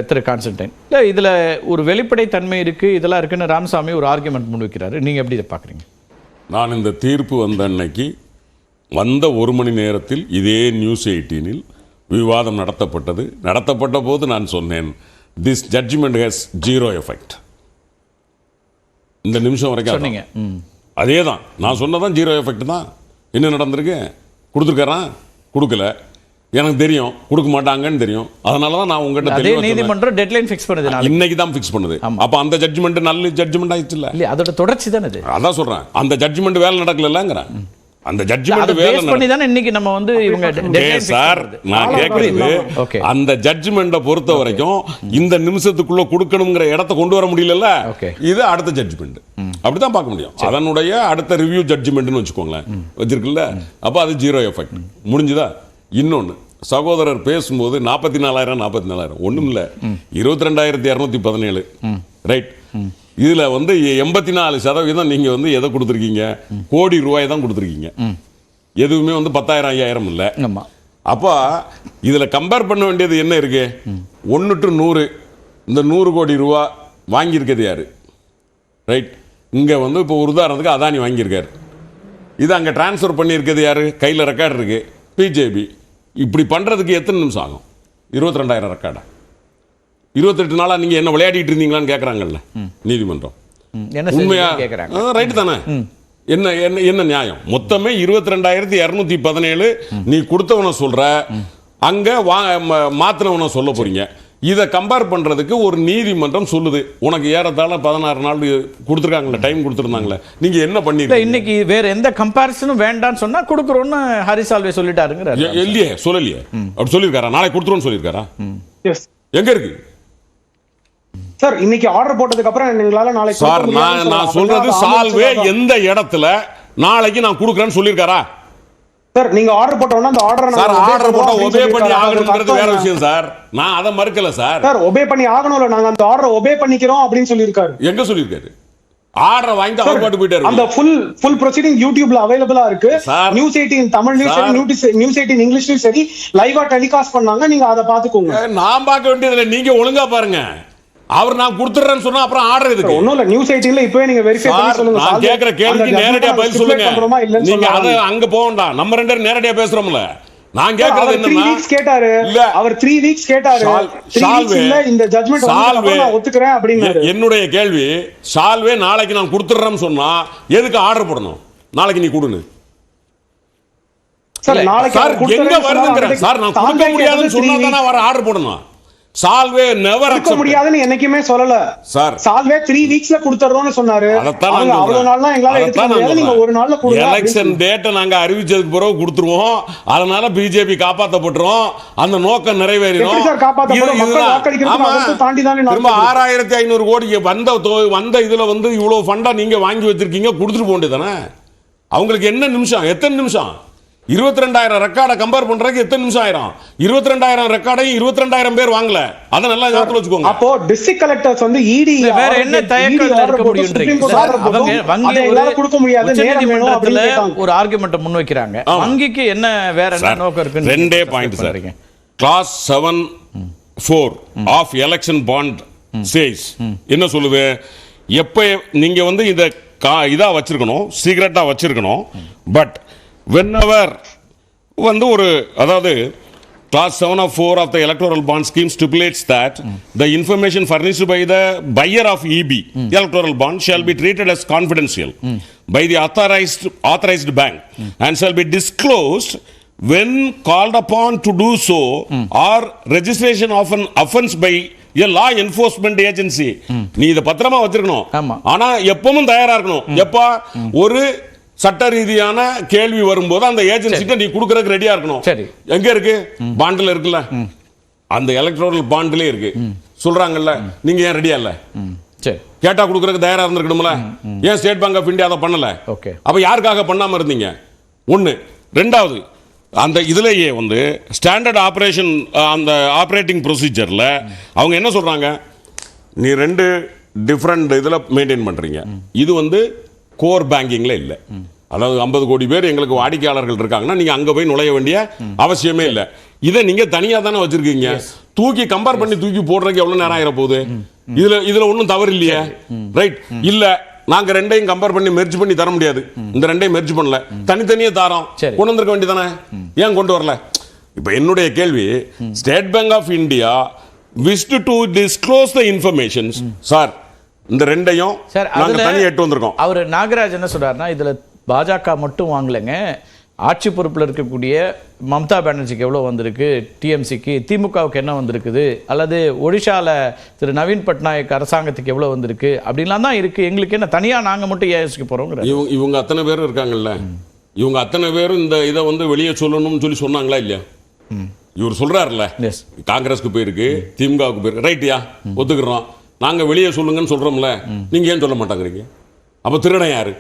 திரு Constantine. இல்லை, இதில் ஒரு வெளிப்படை தன்மை இருக்குது, இதெல்லாம் இருக்குன்னு ராமசாமி ஒரு ஆர்குமெண்ட் முன்வைக்கிறாரு. நீங்கள் எப்படி இதை பார்க்குறீங்க? நான் இந்த தீர்ப்பு வந்த அன்னைக்கு வந்த 1 மணி நேரத்தில் இதே நியூஸ் 18 விவாதம் நடத்தப்பட்ட போது நான் சொன்னேன், திஸ் ஜட்ஜ்மெண்ட் ஹேஸ் 0 எஃபெக்ட். இந்த நிமிஷம் வரைக்கும் சொன்னீங்க. அதே தான் நான் சொன்னதான் 0 எஃபெக்ட் தான். என்ன நடந்திருக்கு? கொடுத்துருக்காரான், கொடுக்கல, எனக்கு தெரியும், கொடுக்க மாட்டாங்கன்னு தெரியும். அதனால தான் நான் உங்ககிட்ட அதே நீதிமன்றம் டெட்லைன் ஃபிக்ஸ் பண்ணுது, இன்னைக்கு தான் ஃபிக்ஸ் பண்ணுது. அப்ப அந்த ஜட்ஜ்மெண்ட் நல்ல ஜட்ஜ்மெண்ட் ஆயிடுச்சு இல்ல? அதோட தொடர்ச்சி தானே அது. அதான் சொல்றேன், அந்த ஜட்ஜ்மெண்ட் வேலை நடக்கலங்கறேன். அந்த ஜட்ஜ்மெண்ட் வேலை பண்ணி தானே இன்னைக்கு நம்ம வந்து இவங்க டெட்லைன் சார். நான் கேக்குறது, அந்த ஜட்ஜ்மெண்ட்டை பொறுத்த வரைக்கும் இந்த நிமிஷத்துக்குள்ள கொடுக்கணும்ங்கற இடத்தை கொண்டு வர முடியல. இது அடுத்த ஜட்ஜ்மெண்ட், அப்படிதான் பார்க்க முடியும். அதனுடைய அடுத்த ரிவ்யூ ஜட்ஜ்மெண்ட்னு வச்சுக்கோங்களேன், வச்சிருக்குல்ல. அப்ப அது 0 எஃபெக்ட் முடிஞ்சுதா? இன்னொன்னு, சகோதரர் பேசும்போது 44,000 ஒண்ணும் இல்ல, 22,217 ரைட். இதுல வந்து 84% நீங்க வந்து எதை கொடுத்துருக்கீங்க? கோடி ரூபாய் தான் கொடுத்துருக்கீங்க. எதுவுமே வந்து 10,000 5,000 இல்ல. அப்ப இதுல கம்பேர் பண்ண வேண்டியது என்ன இருக்கு? 1 to 100, இந்த 100 கோடி ரூபாய் வாங்கியிருக்கிறது யாரு? ரைட். இங்க வந்து இப்போ ஒரு உதாரணத்துக்கு அதானி வாங்கியிருக்காரு. இது அங்க டிரான்ஸ்ஃபர் பண்ணியிருக்கிறது யாரு? கையில் ரெக்கார்டு இருக்கு, பிஜேபி. இப்படி பண்றதுக்கு எத்தனை நிமிஷம் ஆகும்? 22,000 ரெக்கார்டா? 28 நாளா நீங்க என்ன விளையாடிட்டு இருந்தீங்களான்னு கேட்கறாங்கல்ல நீதிமன்றம். உண்மையா? ரைட் தானே? என்ன என்ன என்ன நியாயம்? மொத்தமே 22,217 நீ கொடுத்தவன சொல்ற, அங்க மாத்தினவன சொல்ல போறீங்க. இதை கம்பேர் பண்றதுக்கு ஒரு நீதிமன்றம் சொல்லுது, உனக்கு ஏறத்தாழ 16 நாள் கொடுத்துருக்காங்களே, டைம் கொடுத்துருந்தாங்களே, நீங்க என்ன பண்ணீங்க? இன்னைக்கு வேற எந்த கம்பேரிசனும் வேண்டாம்னு சொன்னா கொடுக்குறோம்னு ஹரிசால்வே சொல்லிட்டாருங்க. இல்லையே, சொல்லலையே. அப்படி சொல்லியிருக்காரா? நாளைக்கு கொடுத்துருவோம்னு சொல்லியிருக்காரா? எங்க இருக்கு சார்? இன்னைக்கு ஆர்டர் போட்டதுக்கு அப்புறம் எங்களால நாளைக்கு சார், நான் சொல்றது சால்வே எந்த இடத்துல நாளைக்கு நான் கொடுக்குறேன்னு சொல்லியிருக்காரா? சார், நீங்க ஆர்டர் போட்டோம்னா அந்த ஆர்டர் போட்டா ஒபே பண்ணி ஆகணும்ங்கிறது வேற விஷயம் சார். நான் அதை மறுக்கல சார். சார், ஒபே பண்ணி ஆகணும்ல, நாங்க அந்த ஆர்டரை ஒபே பண்ணிக்கிறோம் அப்படின்னு சொல்லியிருக்காரு. எங்க சொல்லியிருக்காரு? ஆர்டர் வாங்கி அவர் பாட்டு போயிட்டாரு. அந்த ஃபுல் ப்ரொசீடிங் யூடியூப்ல அவைலபிளா இருக்கு. நியூஸ் 18 தமிழ் நியூஸ் சரி, நியூஸ் 18 இங்கிலீஷ் நியூஸ் சரி, லைவா டெலிகாஸ்ட் பண்ணாங்க. நீங்க அதை பாத்துக்கோங்க. நான் பார்க்க வேண்டியதுல நீங்க ஒழுங்கா பாருங்க. அவர் நான் கொடுத்துறேன்னு சொன்னா அப்புறம் ஆர்டர் எதுக்கு? ஒண்ணும் இல்ல, நியூஸ் 18ல இப்பவே நீங்க வெரிஃபை பண்ணி சொல்லுங்க. நான் கேக்குற கேள்விக்கு நேரடியா பதில் சொல்லுங்க. நீங்க அத அங்க போக வேண்டாம், நம்ம ரெண்டு பேரும் நேரடியா பேசுறோம்ல. நான் கேக்குறது என்னன்னா, 3 வீக்ஸ் கேட்டாரு அவர், 3 வீக்ஸ் கேட்டாரு. இல்ல, இந்த ஜட்ஜ்மென்ட் வந்து நான் ஒத்துக்கறேன் அப்படினாரு. என்னுடைய கேள்வி, சால்வே நாளைக்கு நான் கொடுத்துறேன்னு சொன்னா எதுக்கு ஆர்டர் போடணும்? நாளைக்கு நீ கொடுன்னு சார். நாளைக்கு எங்க வருதுங்கற சார், நான் கொடுக்க முடியாதுன்னு சொன்னா தான வர ஆர்டர் போடணும். சால்வே நெவர் அக்செப்ட் முடியாதுன்னு என்னைக்குமே சொல்லல சார். சால்வே 3 வீக்ஸ்ல கொடுத்துறோம்னு சொன்னாரு. அவ்வளவு நாள்ல எங்களால எடுக்க முடியாது, நீங்க ஒரு நாள்ல கொடுங்க. எலெக்ஷன் டேட் நாங்க அறிவிச்சதுக்கு பிறகு கொடுத்துருவோம். அதனால பிஜேபி காப்பாற்றப்பட்டுரும், அந்த நோக்கம் நிறைவேறிடும். சார், காப்பாற்றப்படும், மக்கள் வாக்களிக்கிறது அதை தாண்டி தானே. திரும்ப 6,500 கோடி வந்த இதுல வந்து இவ்வளவு ஃபண்டா நீங்க வாங்கி வச்சிருக்கீங்க, கொடுத்துட்டு போக வேண்டியதானே? அவங்களுக்கு என்ன நிமிஷம்? எத்தனை நிமிஷம்? 22,000 ரெக்கார்டை கம்பேர் பண்றதுக்கு எத்தனை நிமிஷம் ஆயிரும்? 22,000 ரெக்கார்டையும் 22,000 பேர் வாங்கல. அத நல்லா ஞாபகத்துல வச்சுக்கோங்க. அப்போ டிஸ்ட்ரிக்ட் கலெக்டர்ஸ் வந்து ஈடி வேற என்ன தயக்கம் இருக்க முடியும்ன்றீங்க சார்? அவங்க வங்கியில கொடுக்க முடியாது, நேரம் வேணும் அப்படினு ஒரு ஆர்குமென்ட் முன்வைக்கிறாங்க. வங்கிக்கு என்ன வேற என்ன நோக்கம் இருக்கு? ரெண்டே point sir. Clause 7(4) of election bond சேஸ் என்ன சொல்லுது? எப்ப நீங்க வந்து இத இதா வச்சிருக்கணும், சீக்ரெட்டா வச்சிருக்கணும். பட் whenever வந்து ஒரு, அதாவது class 7(4) of the electoral bond scheme stipulates that the information furnished by the buyer of EB electoral bond shall be treated as confidential by the authorized bank and shall be disclosed when called upon to do so or registration of an offense by a law enforcement agency. நீ இத பத்திரமா வச்சிருக்கணும், ஆனா எப்பவும் தயாரா இருக்கணும். எப்ப ஒரு சட்ட ரீதியான கேள்வி வரும்போது அந்த ஏஜென்சிக்கு நீ கொடுக்கறதுக்கு ரெடியா இருக்கணும். எங்க இருக்கு? பாண்ட்ல இருக்குல்ல, அந்த எலக்ட்ரல் பாண்ட்லயே இருக்கு. சொல்றாங்கல்ல, நீங்க ஏன் ரெடியா இல்ல? கேட்டா கொடுக்கறதுக்கு தயாரா இருந்திருக்கணும்ல. ஏன் ஸ்டேட் பேங்க் ஆஃப் இந்தியா அதை பண்ணல? அப்ப யாருக்காக பண்ணாம இருந்தீங்க? ஒண்ணு. ரெண்டாவது, அந்த இதுலயே வந்து ஸ்டாண்டர்ட் ஆபரேஷன், அந்த ஆபரேட்டிங் ப்ரொசீஜர்ல அவங்க என்ன சொல்றாங்க? நீ 2 டிஃபரண்ட் இதுல மெயின்டைன் பண்றீங்க. இது வந்து கோர் பேங்கிங்ல இல்ல, அதாவது 50 கோடி பேர் எங்களுக்கு வாடிக்கையாளர்கள் இருக்காங்கன்னா நீங்க அங்க போய் நுழைய வேண்டிய அவசியமே இல்லை. இதை நீங்க தனியா தானே வச்சிருக்கீங்க. தூக்கி கம்பேர் பண்ணி தூக்கி போடுறதுக்கு எவ்வளவு நேரம் ஆயிர போகுது? இதுல ஒன்றும் தவறு இல்லையே, ரைட்? இல்ல நாங்க ரெண்டையும் கம்பேர் பண்ணி மெர்ஜ் பண்ணி தர முடியாது, இந்த ரெண்டையும் மெர்ஜ் பண்ணல, தனித்தனியே தாரோம் கொண்டு வந்திருக்க வேண்டியதானே, ஏன் கொண்டு வரல? இப்ப என்னுடைய கேள்வி, State Bank of India wished to disclose the information. Sir இந்த ரெண்டையும் நாங்க தனியா எட்டு வந்திருக்கோம். அவர் நாகராஜ் என்ன சொல்றாருன்னா, இதுல பாஜக மட்டும் வாங்கலைங்க, ஆட்சி பொறுப்பில் இருக்கக்கூடிய மம்தா பானர்ஜிக்கு எவ்வளோ வந்திருக்கு, டிஎம்சிக்கு, திமுகவுக்கு என்ன வந்திருக்குது, அல்லது ஒடிஷாவில் திரு நவீன் பட்நாயக் அரசாங்கத்துக்கு எவ்வளோ வந்திருக்கு அப்படின்லாம் தான் இருக்குது. எங்களுக்கு என்ன தனியாக நாங்கள் மட்டும் ஏஎஸ்க்கு போகிறோங்கிற இவங்க அத்தனை பேரும் இருக்காங்கல்ல, இவங்க அத்தனை பேரும் இந்த இதை வந்து வெளியே சொல்லணும்னு சொல்லி சொன்னாங்களா இல்லையா? இவர் சொல்றாருல்ல, காங்கிரஸ்க்கு போயிருக்கு, திமுகவுக்கு போயிருக்கு, ரைட்டியா, ஒத்துக்கிறோம், நாங்கள் வெளியே சொல்லுங்கன்னு சொல்கிறோம்ல, நீங்கள் ஏன் சொல்ல மாட்டாங்கிறீங்க? அப்போ திருடன் யாரு?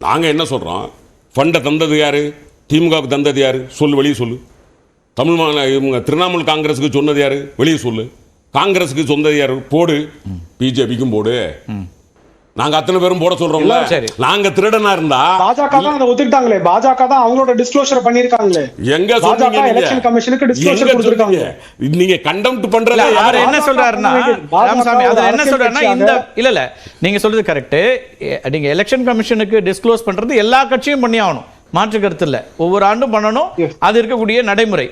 நாங்கள் என்ன சொல்கிறோம், ஃபண்டை தந்தது யாரு, திமுகவுக்கு தந்தது யாரு, சொல்லு, வெளியே சொல்லு. தமிழ் திரிணாமுல் காங்கிரஸுக்கு சொன்னது யாரு, வெளியே சொல்லு. காங்கிரஸுக்கு சொன்னது யாரு, போடு. பிஜேபிக்கும் போடு. நாங்க அத்தனை பேரும் போட சொல்றோம்ல. நாங்க திருடனா இருந்தா பாஜக தான் அதை ஒத்துக்கிட்டாங்களே, பாஜக தான் அவங்களோட டிஸ்க்ளோஷர் பண்ணிருக்காங்க. எங்க சொன்னீங்க? எலெக்ஷன் கமிஷனுக்கு டிஸ்க்ளோஷர் கொடுத்திருக்காங்க. நீங்க கண்டெம்ட் பண்றல அவர் என்ன சொல்றாருன்னா, ராமசாமி அவர் என்ன சொல்றாருன்னா, இந்த இல்ல நீங்க சொல்றது கரெக்ட். நீங்க எலெக்ஷன் கமிஷனுக்கு டிஸ்க்ளோஸ் பண்றது எல்லா கட்சியும் பண்ணி ஆகணும், மாற்று கருத்து இல்ல, ஒவ்வொரு ஆண்டும் பண்ணணும், அது இருக்கக்கூடிய நடைமுறை.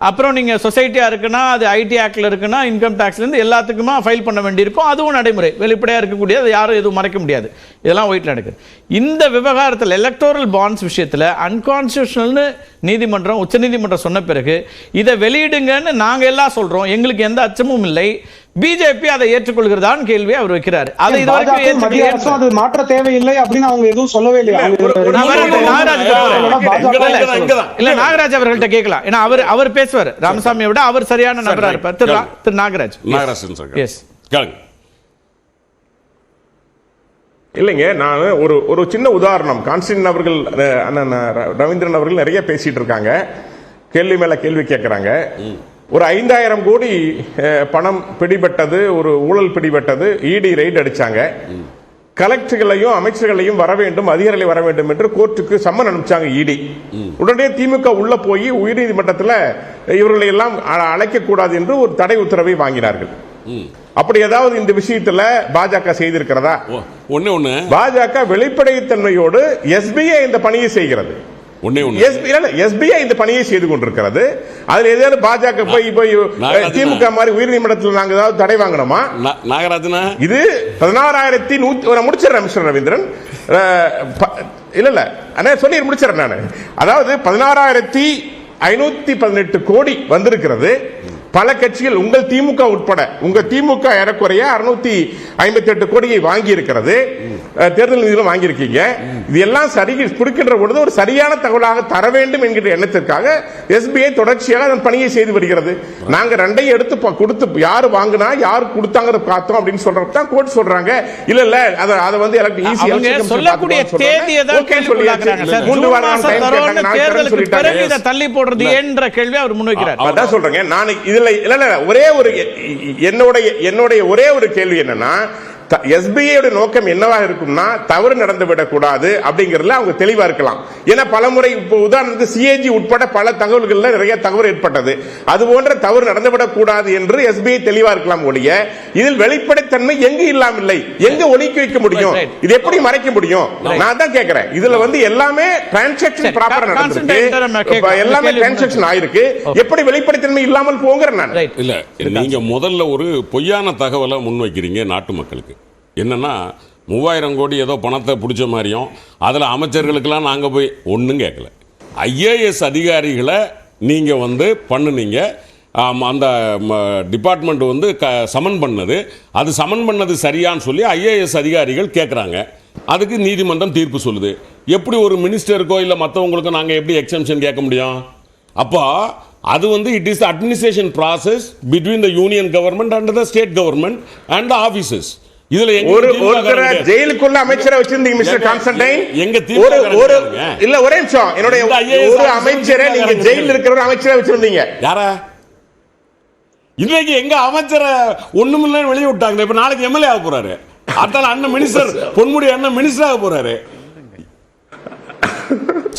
அப்புறம் நீங்க சொசைட்டியா இருக்குன்னா, அது ஐடி ஆக்ட்ல இருக்குன்னா, இன்கம் டாக்ஸ்ல இருந்து எல்லாத்துக்குமா ஃபைல் பண்ண வேண்டியிருக்கும், அதுவும் நடைமுறை, வெளிப்படையா இருக்கக்கூடிய, அது யாரும் எதுவும் மறைக்க முடியாது, இதெல்லாம் ஒயிட்ல நடக்குது. இந்த விவகாரத்தில் எலக்டோரல் பாண்ட்ஸ் விஷயத்துல அன்கான்ஸ்டிடியூஷனல்னு நீதிமன்றம், உச்சநீதிமன்றம் சொன்ன பிறகு இதை வெளியிடுங்கன்னு நாங்க எல்லாம் சொல்றோம், எங்களுக்கு எந்த அச்சமும் இல்லை. பிஜேபி அதை ஏற்றுக்கொள்கிறதான் கேள்வி அவர் வைக்கிறார். அதை இதுவரைக்கும் அது மாற்ற தேவையில்லை அப்படின்னு அவங்க எதுவும் சொல்லவே இல்லையா? இல்ல நாகராஜ் அவர்கள்ட்ட கேட்கலாம், ஏன்னா அவர் பேசுவார், ராமசாமியை விட அவர் சரியான நபரா இருப்பார். திரு நாகராஜ். இல்லைங்க, நான் ஒரு சின்ன உதாரணம், கான்ஸ்டன்டின் அவர்கள், அண்ணன் ரவீந்திரன் அவர்கள் நிறைய பேசிட்டு இருக்காங்க, கேள்வி மேல கேள்வி கேட்கிறாங்க. ஒரு 5000 கோடி பணம் பிடிபட்டது, ஒரு ஊழல் பிடிபட்டது, இடி ரைட் அடிச்சாங்க. கலெக்டர்களையும் அமைச்சர்களையும் வர வேண்டும், அதிகாரிகளை வர வேண்டும் என்று கோர்ட்டுக்கு சம்மன் அனுப்பிச்சாங்க இடி. உடனே திமுக உள்ள போய் உயர்நீதிமன்றத்தில் இவர்களை எல்லாம் அழைக்க கூடாது என்று ஒரு தடை உத்தரவை வாங்கினார்கள். அப்படி ஏதாவது இந்த விஷயத்துல பாஜக செய்திருக்கிறதா? பாஜக வெளிப்படைத்தன்மையோடு எஸ்பிஐ இந்த பணியை செய்கிறது. எஸ்பிஐ இந்த பணியை செய்து கொண்டிருக்கிறது. அதுல ஏதாவது பாஜக போய் திமுக மாதிரி உயர்நீதிமன்றத்தில் நாங்க ஏதாவது தடை வாங்கணுமா? நாகராஜனா, இது 16,100 முடிச்சிடறேன் மிஸ்டர் ரவீந்திரன். இல்ல சொல்லி முடிச்சிடறேன் நான். அதாவது 16,518 கோடி வந்திருக்கிறது. பல கட்சிகள், உங்கள் திமுக உட்பட, உங்க திமுக ஏறக்குறைய 658 கோடியை வாங்கி இருக்கிறது, தேர்தல் நிதியிலும் வாங்கியிருக்கீங்க. இது எல்லாம் சரி கொடுக்கின்ற பொழுது ஒரு சரியான தகவலாக தர வேண்டும் என்கிற எண்ணத்திற்காக எஸ்பிஐ தொடர்ச்சியாக அதன் பணியை செய்து வருகிறது. நாங்க ரெண்டையும் எடுத்து கொடுத்து யாரு வாங்கினா யாரு கொடுத்தாங்க பார்த்தோம் அப்படின்னு சொல்றப்ப தான் கோர்ட் சொல்றாங்க, இல்ல இல்ல அதை வந்து சொல்லக்கூடிய தேதியை தான் தள்ளி போடுறது என்ற கேள்வி அவர் முன்வைக்கிறார். அதான் சொல்றேங்க நான். இதுல ஒரே ஒரு என்னுடைய ஒரே ஒரு கேள்வி என்னன்னா, எஸ்பிஐ நோக்கம் என்னவா இருக்கும்னா, தவறு நடந்துவிடக் கூடாது அப்படிங்கறதுல அவங்க தெளிவா இருக்கலாம். ஏன்னா பலமுறை உதாரணத்துக்கு சிஏஜி உட்பட பல தகவல்கள்ல நிறைய தவறு ஏற்பட்டது. அது போன்ற தவறு நடந்துவிடக் கூடாது என்று எஸ்பிஐ தெளிவா இருக்கலாம் ஒழிய, இதில் வெளிப்படைத்தன்மை எங்கு இல்லாமல்லை, எங்க ஒலிக்க வைக்க முடியும், இது எப்படி மறைக்க முடியும்? நான் தான் கேட்கிறேன். இதுல வந்து எல்லாமே டிரான்சாக்ஷன் ப்ராப்பரா நடந்திருக்கு, எல்லாமே டிரான்சாக்ஷன் ஆயிருக்கு, எப்படி வெளிப்படைத்தன்மை இல்லாமல் போங்கிற நான் இல்ல. நீங்க முதல்ல ஒரு பொய்யான தகவலை முன்வைக்கிறீங்க நாட்டு மக்களுக்கு. என்னன்னா 3000 கோடி ஏதோ பணத்தை பிடிச்ச மாதிரியும், அதில் அமைச்சர்களுக்கெல்லாம் நாங்கள் போய் ஒன்றும் கேட்கல. ஐஏஎஸ் அதிகாரிகளை நீங்கள் வந்து பண்ணுனீங்க, அந்த டிபார்ட்மெண்ட் வந்து சமன் பண்ணது, அது சமன் பண்ணது சரியான்னு சொல்லி ஐஏஎஸ் அதிகாரிகள் கேட்குறாங்க. அதுக்கு நீதிமன்றம் தீர்ப்பு சொல்லுது. எப்படி ஒரு மினிஸ்டருக்கோ இல்லை மற்றவங்களுக்கோ நாங்கள் எப்படி எக்ஸம்ஷன் கேட்க முடியும்? அப்போ அது வந்து it is the administration process between the union government and the state government and the officers. இதுல ஒரு ஜெயிலுக்குள்ள அமைச்சரை வச்சிருந்தீங்க மிஸ்டர் கான்ஸ்டன்டைன். இல்ல ஒரே நிமிஷம், என்னுடைய ஒரு அமைச்சரை நீங்க ஜெயில இருக்கிற ஒரு அமைச்சரை வச்சிருந்தீங்க. யாரா? இன்னைக்கு எங்க அமைச்சரை ஒண்ணுமில்ல வெளியே விட்டாங்க. இப்ப நாளைக்கு எம்எல்ஏ ஆக போறாரு. அத்தால அண்ணன் மினிஸ்டர் பொன்முடி அண்ணன் மினிஸ்டர் ஆக போறாரு.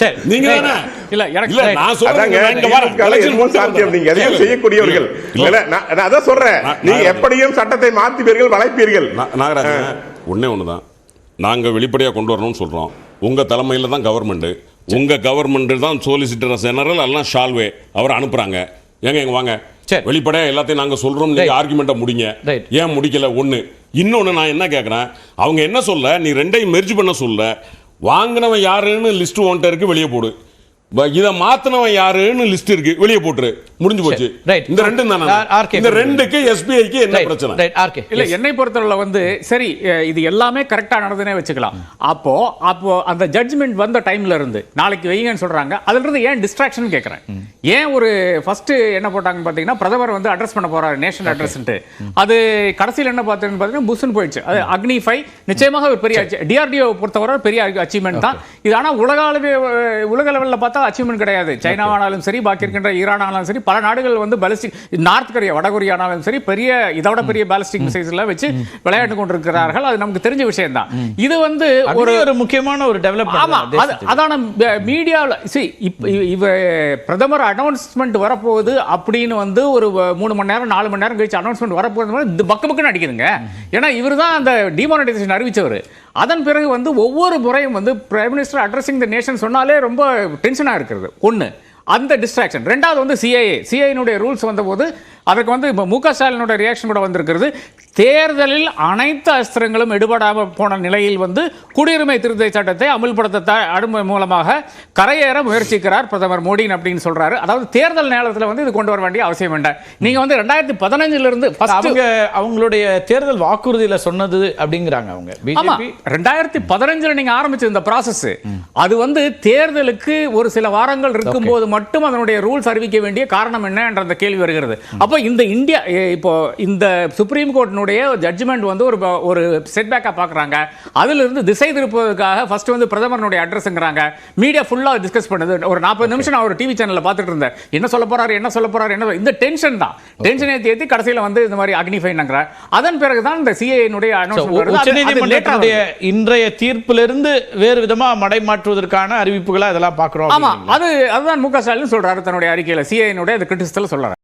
சரி. நீங்க தானே இல்ல எனக்கு இல்ல நான் அதாங்க, சொல்றேன் இங்க வர திமுக ல எதுவும் சாத்தியம். நீங்க எதையும் செய்யக்கூடியவர்கள். இல்ல, நான் அதான் சொல்றேன். நீங்க எப்படியும் சட்டத்தை மாத்துவீர்கள், வளைப்பீர்கள். நாகராஜன் ஒண்ணே ஒண்ணுதான், நாங்க வெளிப்படையா கொண்டு வரணும்னு சொல்றோம். உங்க தலைமையில தான் கவர்மெண்ட், உங்க கவர்மெண்ட் தான் சொலிசிட்டர் ஜெனரல் எல்லாம் ஷால்வே அவர் அனுப்புறாங்க. எங்க வாங்க வெளிப்படையா எல்லாத்தையும் நாங்க சொல்றோம், நீங்க ஆர்குமெண்ட்டை முடிங்க. ஏன் முடிக்கல? ஒண்ணு. இன்னொன்னு நான் என்ன கேட்கறேன், அவங்க என்ன சொல்ல, நீ ரெண்டையும் மெர்ஜ் பண்ண சொல்ல, வாங்கினவன் யாருன்னு லிஸ்ட் ஒன்ட்ட இருக்கு, வெளியே போடு. இத மாத்தினவன் யாருன்னு லிஸ்ட் இருக்கு, வெளியே போட்டுரு. முடிஞ்சு போச்சு. இந்த ரெண்டு தானே. இந்த ரெண்டுக்கு எஸ்பிஐக்கு என்ன பிரச்சனை? இல்ல, என்னை பொறுத்தவரை வந்து சரி, இது எல்லாமே கரெக்டா நடந்துனே வச்சுக்கலாம். அப்போ அந்த ஜட்ஜ்மெண்ட் வந்த டைம்ல இருந்து நாளைக்கு வைங்கன்னு சொல்றாங்க, அதுல இருந்து ஏன் டிஸ்ட்ராக்ஷன் கேக்குறேன். ஏன் ஒரு ஃபர்ஸ்ட் என்ன போட்டாங்க பாத்தீங்கன்னா, பிரதமர் வந்து அட்ரஸ் பண்ண போறாரு நேஷனல் அட்ரஸ்ன்ட்டு. அது கடைசியில் என்ன பாத்தீங்கன்னா புஷ்னு போயிடுச்சு. அது அக்னி 5 நிச்சயமாக ஒரு பெரிய டிஆர்டிஓ பொறுத்தவரை பெரிய அச்சீவ்மெண்ட் தான் இது. ஆனா உலக லெவலில் பார்த்தா அச்சீவ்மெண்ட் கிடையாது. சைனாவானாலும் சரி, பாக்கி இருக்கின்ற ஈரானாலும் சரி, பல நாடுகள் வந்து பாலிஸ்டிக், நார்த் கொரியா, வடகொரியானாலும் சரி, இதோட பெரிய பாலிஸ்டிக் மிசைல்ஸ் எல்லாம் வச்சு விளையாட்டு கொண்டிருக்கிறார்கள். அது நமக்கு தெரிஞ்ச விஷயம் தான். இது வந்து ஒரு முக்கியமான ஒரு டெவலப்மெண்ட். அதான மீடியாவில் பிரதமர் அனௌன்ஸ்மெண்ட் வரப்போகுது அப்படின்னு வந்து ஒரு 3 மணி நேரம் 4 மணி நேரம் கழிச்சு அனௌன்ஸ்மெண்ட் வரப்போகுது பக்கு பக்குன்னு அடிக்குதுங்க. ஏன்னா இவர் தான் அந்த டிமானிட்டைசேஷன் அறிவிச்சவர். அதன் பிறகு வந்து ஒவ்வொரு முறையும் வந்து prime minister addressing the nation சொன்னாலே ரொம்ப டென்ஷனா இருக்கிறது ஒண்ணு. அந்த டிஸ்ட்ராக்ஷன். ரெண்டாவது வந்து சிஐனுடைய ரூல்ஸ் வந்தபோது அதற்கு வந்து முக ஸ்டாலினுடைய ரியாக்ஷன் கூட வந்திருக்கிறது. தேர்தலில் அனைத்து அஸ்திரங்களும் எடுபடாம போன நிலையில் வந்து குடியுரிமை திருத்த சட்டத்தை அமல்படுத்த அடுமை மூலமாக கரையேற முயற்சிக்கிறார் பிரதமர் மோடி அப்படின்னு சொல்றாரு. அதாவது தேர்தல் நேரத்தில் வந்து இது கொண்டு வர வேண்டிய அவசியம் வேண்டாம். நீங்க வந்து 2015 இருந்து அவங்களுடைய தேர்தல் வாக்குறுதியில சொன்னது அப்படிங்கிறாங்க அவங்க. 2015 நீங்க ஆரம்பிச்ச இந்த ப்ராசஸ், அது வந்து தேர்தலுக்கு ஒரு சில வாரங்கள் இருக்கும் போது மட்டும் அதனுடைய ரூல்ஸ் அறிவிக்க வேண்டிய காரணம் என்ன என்ற அந்த கேள்வி வருகிறது. அப்போ இந்த இந்தியா இப்போ இந்த சுப்ரீம் கோர்ட்டினுடைய ஜட்ஜ்மெண்ட் வந்து ஒரு செட்பேக்கா பார்க்குறாங்க. அதில் இருந்து திசை திருப்புவதற்காக ஃபர்ஸ்ட் வந்து பிரதமருடைய அட்ரஸ்ங்கிறாங்க. மீடியா ஃபுல்லாக டிஸ்கஸ் பண்ணுது. ஒரு 40 நிமிஷம் நான் ஒரு டிவி சேனலில் பார்த்துட்டு இருந்தேன். என்ன சொல்ல போறாரு இந்த டென்ஷன் தான். டென்ஷனை ஏற்றி கடைசியில் வந்து இந்த மாதிரி அக்னிஃபைன்ங்கிற. அதன் பிறகு தான் இந்த சிஏனுடைய உச்சநீதிமன்றத்தினுடைய இன்றைய தீர்ப்பிலிருந்து வேறு விதமாக மடைமாற்றுவதற்கான அறிவிப்புகளை அதெல்லாம் பார்க்குறோம். ஆமா, அதுதான் முக ஸ்டாலின் சொல்றாரு தன்னுடைய அறிக்கையில். சிஏனுடைய கிரிட்டிசிசத்தில் சொல்றாரு.